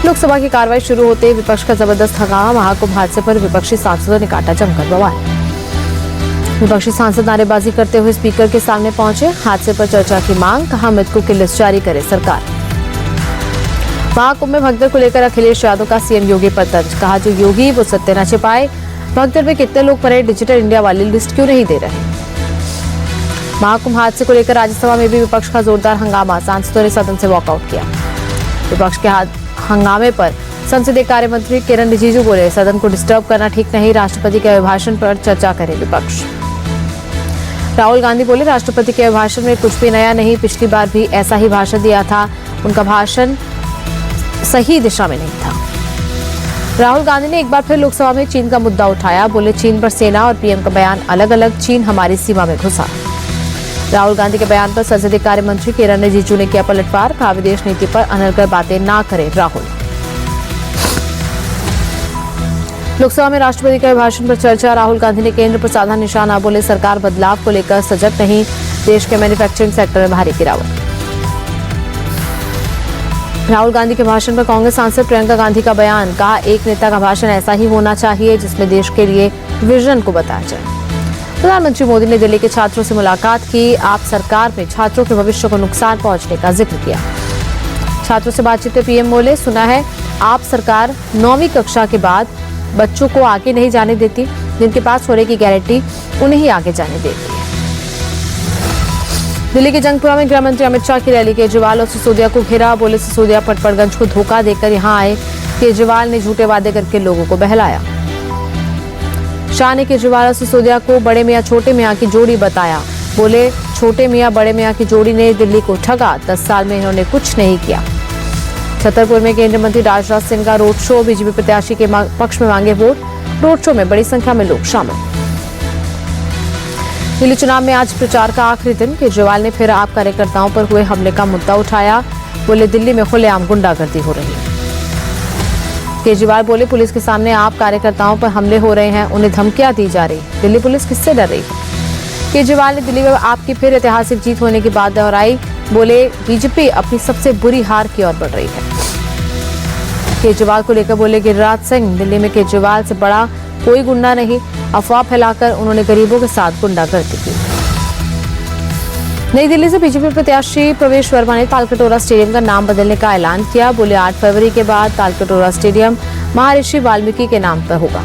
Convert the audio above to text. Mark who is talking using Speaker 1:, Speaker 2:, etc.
Speaker 1: लोकसभा की कार्रवाई शुरू होते ही विपक्ष का जबरदस्त हंगामा। महाकुंभ हादसे पर विपक्षी सांसदों ने काटा जमकर बवाल। विपक्षी सांसद नारेबाजी करते हुए स्पीकर के सामने पहुंचे। हादसे पर चर्चा की मांग, कहा मृतकों की लिस्ट जारी करे सरकार। महाकुंभ में भगदड़ को लेकर अखिलेश यादव का सीएम योगी पर तंज, कहा जो योगी वो सत्य न छिपाए। भगदड़ में कितने लोग पड़े, डिजिटल इंडिया वाली लिस्ट क्यों नहीं दे रहे। महाकुंभ हादसे को लेकर राज्यसभा में भी विपक्ष का जोरदार हंगामा। सांसदों ने सदन से वॉकआउट किया। विपक्ष के हंगामे पर संसदीय कार्य मंत्री किरण रिजिजू बोले, सदन को डिस्टर्ब करना ठीक नहीं। राष्ट्रपति के अभिभाषण पर चर्चा करे विपक्ष। राहुल गांधी बोले, राष्ट्रपति के अभिभाषण में कुछ भी नया नहीं, पिछली बार भी ऐसा ही भाषण दिया था। उनका भाषण सही दिशा में नहीं था। राहुल गांधी ने एक बार फिर लोकसभा में चीन का मुद्दा उठाया। बोले, चीन पर सेना और पीएम का बयान अलग अलग, चीन हमारी सीमा में घुसा। राहुल गांधी के बयान पर संसदीय कार्य मंत्री किरण रिजिजू ने किया पलटवार, कहा विदेश नीति पर अनर्गल बातें ना करें राहुल। लोकसभा में राष्ट्रपति के अभिभाषण पर चर्चा। राहुल गांधी ने केंद्र पर साधा निशाना। बोले, सरकार बदलाव को लेकर सजग नहीं, देश के मैन्युफैक्चरिंग सेक्टर में भारी गिरावट। राहुल गांधी के भाषण पर कांग्रेस सांसद प्रियंका गांधी का बयान, कहा एक नेता का भाषण ऐसा ही होना चाहिए जिसमें देश के लिए विजन को बताया जाए। प्रधानमंत्री मोदी ने दिल्ली के छात्रों से मुलाकात की। आप सरकार में छात्रों के भविष्य को नुकसान पहुंचने का जिक्र किया। छात्रों से बातचीत में पीएम बोले, सुना है आप सरकार 9वीं कक्षा के बाद बच्चों को आगे नहीं जाने देती, जिनके पास होने की गारंटी उन्हें ही आगे जाने देती है। दिल्ली के जंगपुरा में गृह मंत्री अमित शाह की रैली। केजरीवाल और सिसोदिया को घेरा। बोले, सिसोदिया पटपड़गंज को धोखा देकर यहां आए। केजरीवाल ने झूठे वादे करके लोगों को बहलाया। शाह ने केजरीवाल और सिसोदिया को बड़े मियां छोटे मियां की जोड़ी बताया। बोले, छोटे मियां बड़े मियां की जोड़ी ने दिल्ली को ठगा, 10 साल में इन्होंने कुछ नहीं किया। छतरपुर में केंद्रीय मंत्री राजनाथ सिंह का रोड शो। बीजेपी प्रत्याशी के पक्ष में मांगे वोट। रोड शो में बड़ी संख्या में लोग शामिल। दिल्ली चुनाव में आज प्रचार का आखिरी दिन। केजरीवाल ने फिर आप कार्यकर्ताओं पर हुए हमले का मुद्दा उठाया। बोले, दिल्ली में खुलेआम गुंडागर्दी हो रही है। केजरीवाल बोले, पुलिस के सामने आप कार्यकर्ताओं पर हमले हो रहे हैं, उन्हें धमकियां दी जा रही। दिल्ली पुलिस किससे डर रही है। केजरीवाल ने दिल्ली में आपकी फिर ऐतिहासिक जीत होने की बात दोहराई। बोले, बीजेपी अपनी सबसे बुरी हार की ओर बढ़ रही है। केजरीवाल को लेकर बोले गिरिराज सिंह, दिल्ली में केजरीवाल से बड़ा कोई गुंडा नहीं। अफवाह फैलाकर उन्होंने गरीबों के साथ गुंडागर्दी की। नई दिल्ली से बीजेपी प्रत्याशी प्रवेश वर्मा ने तालकटोरा स्टेडियम का नाम बदलने का ऐलान किया। बोले, 8 फरवरी के बाद तालकटोरा स्टेडियम महर्षि वाल्मीकि के नाम पर होगा।